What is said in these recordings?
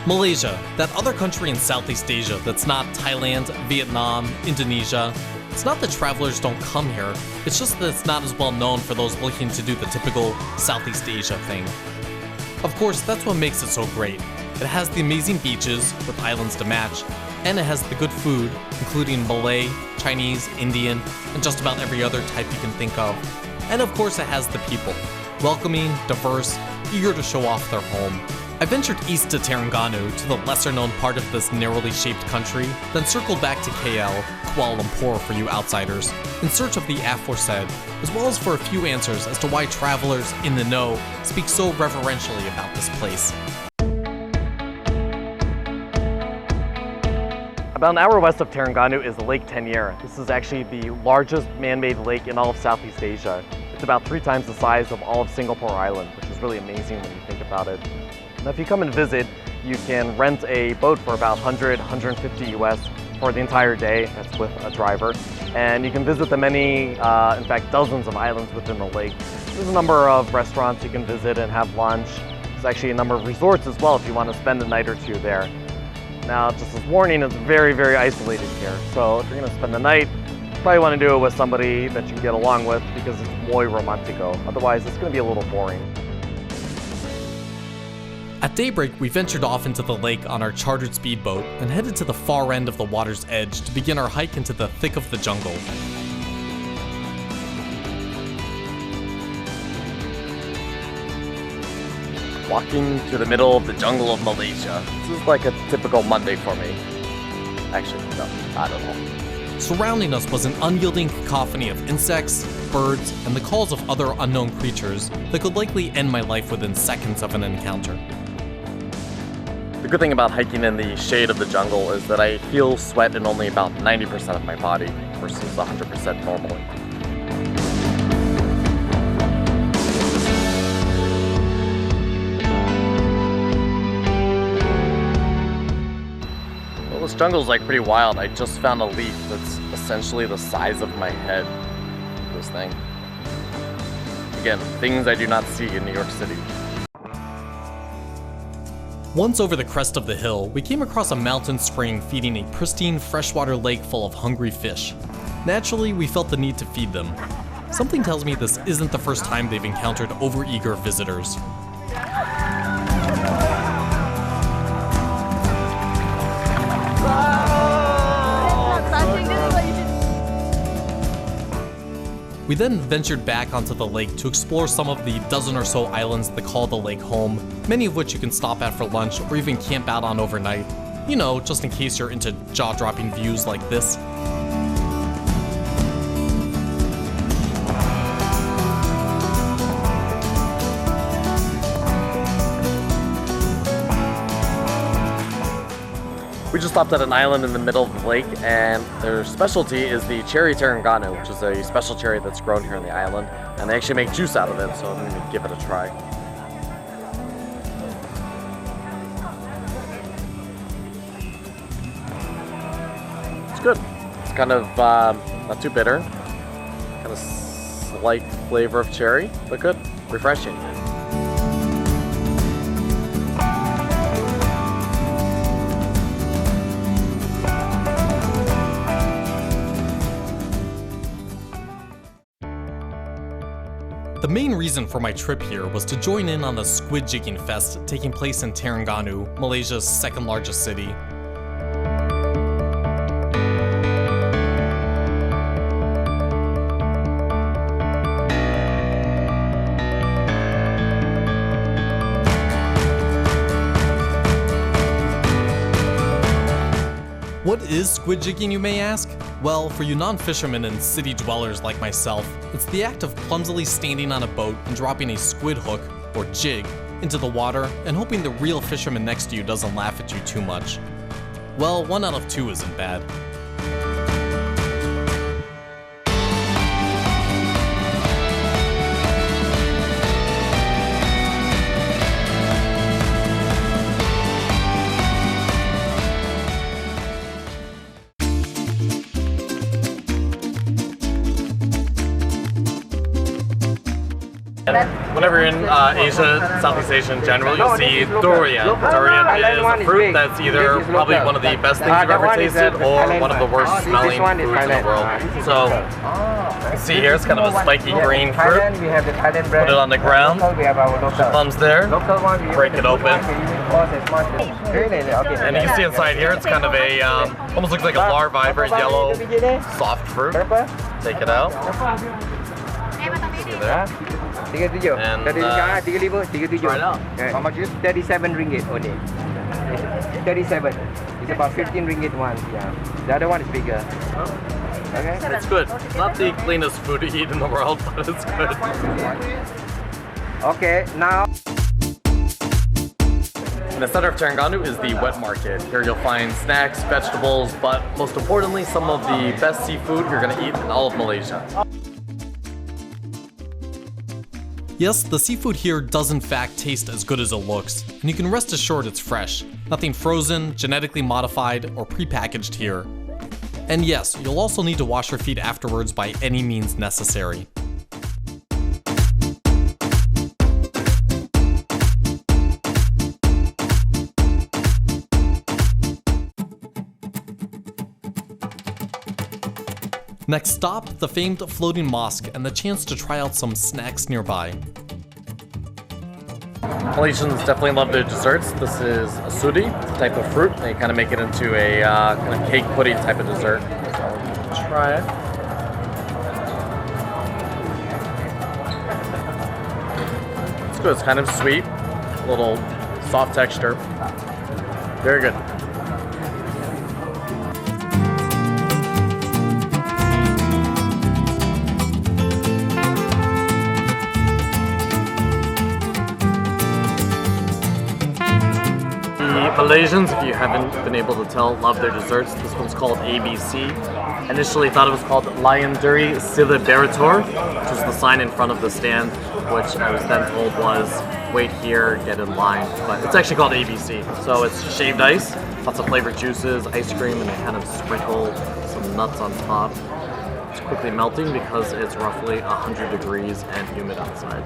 Malaysia, that other country in Southeast Asia that's not Thailand, Vietnam, Indonesia. It's not that travelers don't come here, it's just that it's not as well known for those looking to do the typical Southeast Asia thing. Of course, that's what makes it so great. It has the amazing beaches, with islands to match, and it has the good food, including Malay, Chinese, Indian, and just about every other type you can think of. And of course it has the people, welcoming, diverse, eager to show off their home. I ventured east to Terengganu, to the lesser known part of this narrowly shaped country, then circled back to KL, Kuala Lumpur for you outsiders, in search of the aforesaid, as well as for a few answers as to why travelers in the know speak so reverentially about this place. About an hour west of Terengganu is Lake Kenyir. This is actually the largest man-made lake in all of Southeast Asia. It's about 3 times the size of all of Singapore Island, which is really amazing when you think about it. Now, if you come and visit, you can rent a boat for about 150 US for the entire day. That's with a driver. And you can visit the many, in fact, dozens of islands within the lake. There's a number of restaurants you can visit and have lunch. There's actually a number of resorts as well if you want to spend a night or two there. Now, just as warning, it's very, very isolated here. So if you're going to spend the night, you probably want to do it with somebody that you can get along with because it's muy romantico. Otherwise, it's going to be a little boring. At daybreak, we ventured off into the lake on our chartered speedboat and headed to the far end of the water's edge to begin our hike into the thick of the jungle. Walking through the middle of the jungle of Malaysia. This is like a typical Monday for me. Actually, no, not at all. Surrounding us was an unyielding cacophony of insects, birds, and the calls of other unknown creatures that could likely end my life within seconds of an encounter. The good thing about hiking in the shade of the jungle is that I feel sweat in only about 90% of my body versus 100% normally. Well, this jungle is like pretty wild. I just found a leaf that's essentially the size of my head. This thing. Again, things I do not see in New York City. Once over the crest of the hill, we came across a mountain spring feeding a pristine freshwater lake full of hungry fish. Naturally, we felt the need to feed them. Something tells me this isn't the first time they've encountered overeager visitors. We then ventured back onto the lake to explore some of the dozen or so islands that call the lake home, many of which you can stop at for lunch or even camp out on overnight. You know, just in case you're into jaw-dropping views like this. We just stopped at an island in the middle of the lake, and their specialty is the cherry Terengganu, which is a special cherry that's grown here on the island, and they actually make juice out of it, so I'm going to give it a try. It's good. It's kind of not too bitter, kind of slight flavor of cherry, but good, refreshing. The main reason for my trip here was to join in on the Squid Jigging Fest taking place in Terengganu, Malaysia's second largest city. What is squid jigging, you may ask? Well, for you non-fishermen and city dwellers like myself, it's the act of clumsily standing on a boat and dropping a squid hook, or jig, into the water and hoping the real fisherman next to you doesn't laugh at you too much. Well, 1 out of 2 isn't bad. Whenever you're in Asia, Southeast Asia in general, you'll see durian. Durian is a fruit that's either probably one of the best things you've ever tasted or one of the worst smelling fruits in the world. So, you see here, it's kind of a spiky green fruit. Put it on the ground, put your thumbs there, break it open. And you can see inside here, it's kind of a, almost looks like a larvae, very yellow, soft fruit. Take it out. See there. And try it out. How much is 37 ringgit only. 37. It's about 15 ringgit one. Yeah. The other one is bigger. Okay. It's good. It's not the cleanest food to eat in the world, but it's good. Okay, now. In the center of Terengganu is the wet market. Here you'll find snacks, vegetables, but most importantly, some of the best seafood you're gonna eat in all of Malaysia. Yes, the seafood here does in fact taste as good as it looks, and you can rest assured it's fresh. Nothing frozen, genetically modified, or prepackaged here. And yes, you'll also need to wash your feet afterwards by any means necessary. Next stop, the famed floating mosque and the chance to try out some snacks nearby. Malaysians definitely love their desserts. This is a sudi, type of fruit. They kind of make it into a kind of cake pudding type of dessert. So I'll try it. It's good. It's kind of sweet, a little soft texture. Very good. Malaysians, if you haven't been able to tell, love their desserts. This one's called ABC. Initially thought it was called Lion Duri Celebrator, which was the sign in front of the stand, which I was then told was wait here, get in line. But it's actually called ABC. So it's shaved ice, lots of flavored juices, ice cream, and they kind of sprinkle some nuts on top. It's quickly melting because it's roughly 100 degrees and humid outside.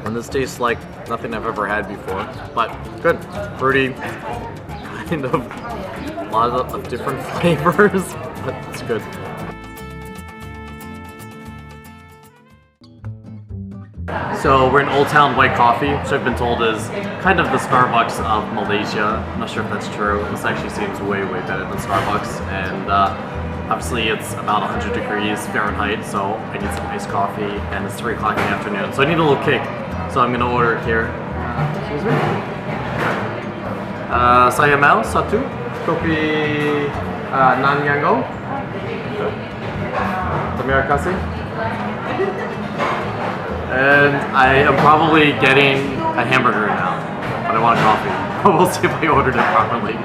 And this tastes like nothing I've ever had before, but good, fruity, kind of a lot of different flavors, but it's good. So we're in Old Town White Coffee, which I've been told is kind of the Starbucks of Malaysia. I'm not sure if that's true. This actually seems way better than Starbucks, and obviously it's about 100 degrees Fahrenheit, so I need some iced coffee, and it's 3 o'clock in the afternoon, so I need a little kick. So I'm gonna order it here. Excuse me. Saya mau satu kopi nan yango. Terima kasih. And I am probably getting a hamburger now, but I want coffee. We'll see if I ordered it properly.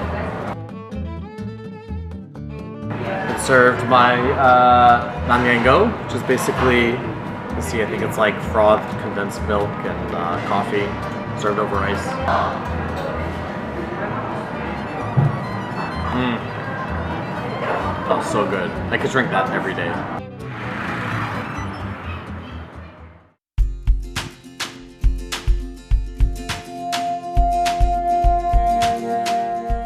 It served my nan yango, which is basically, you see, I think it's like frothed condensed milk and coffee served over ice. Oh, so good. I could drink that every day.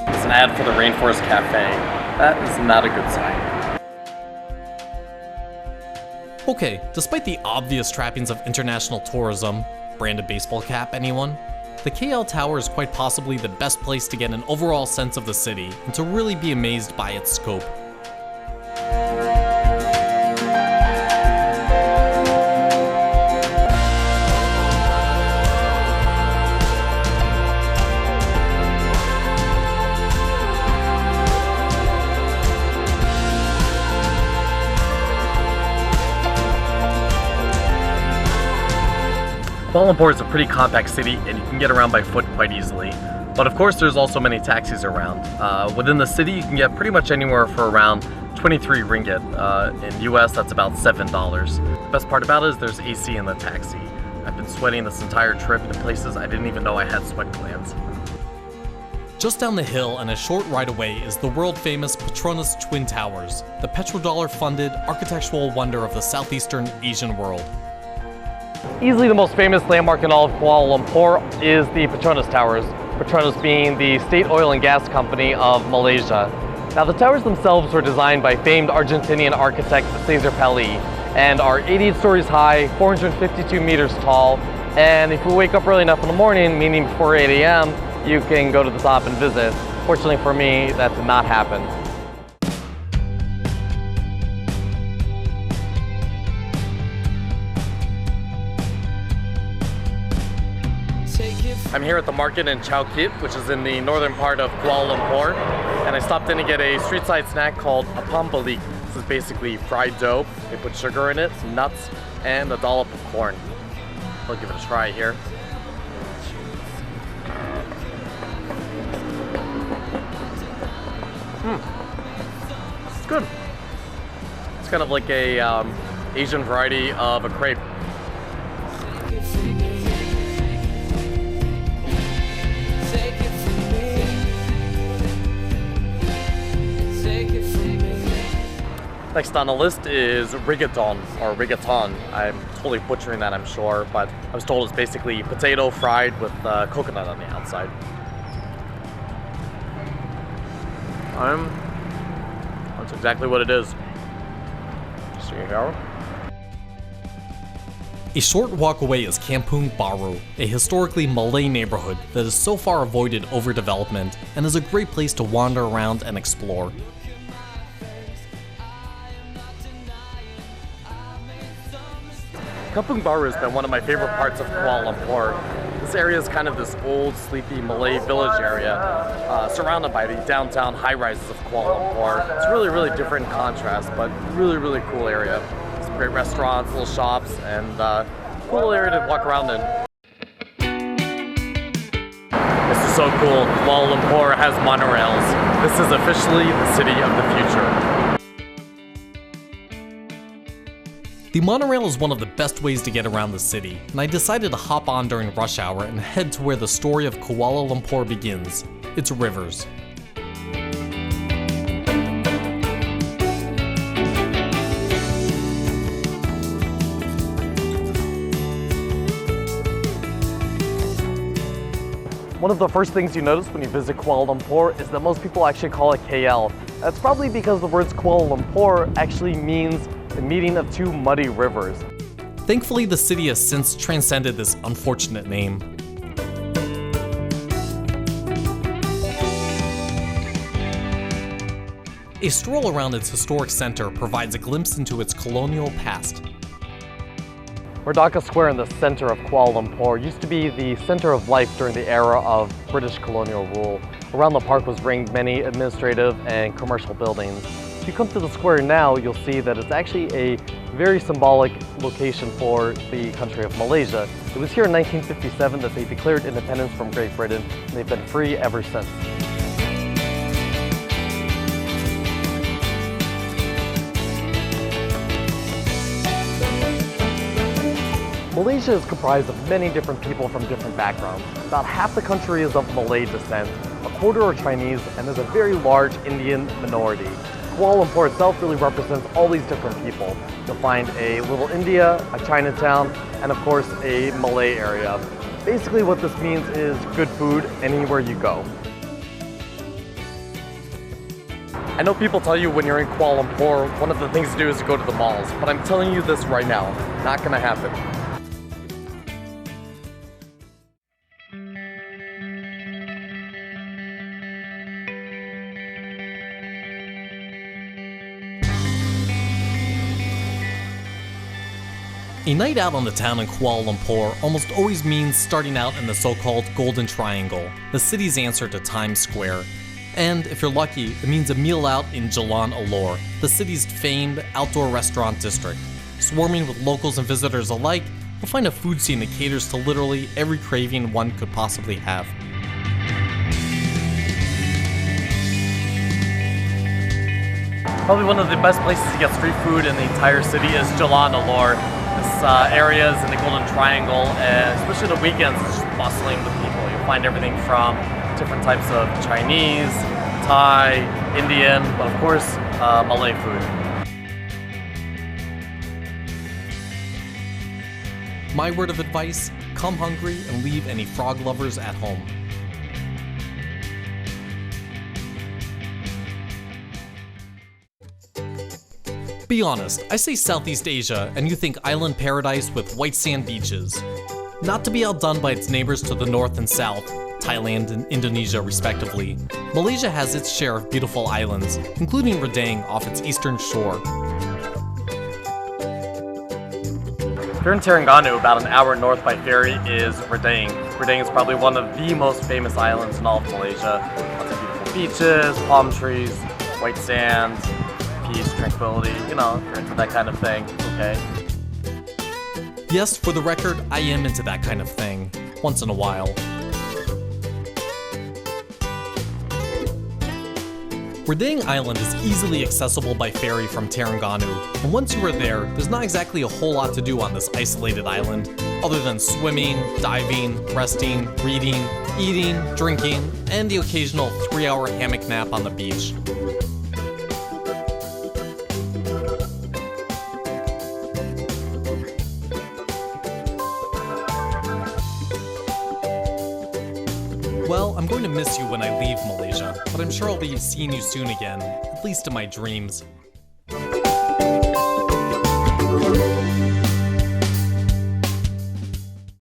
It's an ad for the Rainforest Cafe. That is not a good sign. Okay, despite the obvious trappings of international tourism, branded baseball cap, anyone? The KL Tower is quite possibly the best place to get an overall sense of the city and to really be amazed by its scope. Kuala Lumpur is a pretty compact city and you can get around by foot quite easily. But of course there's also many taxis around. Within the city you can get pretty much anywhere for around 23 ringgit. In US that's about $7. The best part about it is there's AC in the taxi. I've been sweating this entire trip in places I didn't even know I had sweat glands. Just down the hill and a short ride away is the world-famous Petronas Twin Towers, the petrodollar-funded architectural wonder of the southeastern Asian world. Easily the most famous landmark in all of Kuala Lumpur is the Petronas Towers, Petronas being the state oil and gas company of Malaysia. Now the towers themselves were designed by famed Argentinian architect Cesar Pelli and are 88 stories high, 452 meters tall, and if you wake up early enough in the morning, meaning before 8 a.m., you can go to the top and visit. Fortunately for me, that did not happen. I'm here at the market in Chao Kit, which is in the northern part of Kuala Lumpur, and I stopped in to get a street side snack called a pambalik. This is basically fried dough. They put sugar in it, some nuts, and a dollop of corn. I'll give it a try here. It's good. It's kind of like a Asian variety of a crepe. Next on the list is rigatón, or rigatón. I'm totally butchering that, I'm sure, but I was told it's basically potato fried with coconut on the outside. That's exactly what it is. See here. A short walk away is Kampung Baru, a historically Malay neighborhood that has so far avoided overdevelopment and is a great place to wander around and explore. Kampung Baru has been one of my favorite parts of Kuala Lumpur. This area is kind of this old, sleepy Malay village area, surrounded by the downtown high-rises of Kuala Lumpur. It's really, really different in contrast, but really, really cool area. Some great restaurants, little shops, and cool area to walk around in. This is so cool. Kuala Lumpur has monorails. This is officially the city of the future. The monorail is one of the best ways to get around the city, and I decided to hop on during rush hour and head to where the story of Kuala Lumpur begins, its rivers. One of the first things you notice when you visit Kuala Lumpur is that most people actually call it KL. That's probably because the words Kuala Lumpur actually means the meeting of two muddy rivers. Thankfully, the city has since transcended this unfortunate name. A stroll around its historic center provides a glimpse into its colonial past. Merdaka Square in the center of Kuala Lumpur used to be the center of life during the era of British colonial rule. Around the park was ringed many administrative and commercial buildings. If you come to the square now, you'll see that it's actually a very symbolic location for the country of Malaysia. It was here in 1957 that they declared independence from Great Britain, and they've been free ever since. Malaysia is comprised of many different people from different backgrounds. About half the country is of Malay descent, a quarter are Chinese, and there's a very large Indian minority. Kuala Lumpur itself really represents all these different people. You'll find a Little India, a Chinatown, and of course a Malay area. Basically what this means is good food anywhere you go. I know people tell you when you're in Kuala Lumpur, one of the things to do is to go to the malls, but I'm telling you this right now, not gonna happen. A night out on the town in Kuala Lumpur almost always means starting out in the so-called Golden Triangle, the city's answer to Times Square. And if you're lucky, it means a meal out in Jalan Alor, the city's famed outdoor restaurant district. Swarming with locals and visitors alike, you'll find a food scene that caters to literally every craving one could possibly have. Probably one of the best places to get street food in the entire city is Jalan Alor. This area is in the Golden Triangle, and especially the weekends, it's just bustling with people. You'll find everything from different types of Chinese, Thai, Indian, but of course, Malay food. My word of advice, come hungry and leave any frog lovers at home. Be honest, I say Southeast Asia and you think island paradise with white sand beaches. Not to be outdone by its neighbors to the north and south, Thailand and Indonesia respectively, Malaysia has its share of beautiful islands, including Redang off its eastern shore. Here in Terengganu, about an hour north by ferry, is Redang. Redang is probably one of the most famous islands in all of Malaysia. Lots of beautiful beaches, palm trees, white sand, peace, tranquility, you know, if you're into that kind of thing, okay. Yes, for the record, I am into that kind of thing, once in a while. Redang Island is easily accessible by ferry from Terengganu, and once you are there, there's not exactly a whole lot to do on this isolated island, other than swimming, diving, resting, reading, eating, drinking, and the occasional 3-hour hammock nap on the beach. Well, I'm going to miss you when I leave Malaysia, but I'm sure I'll be seeing you soon again, at least in my dreams.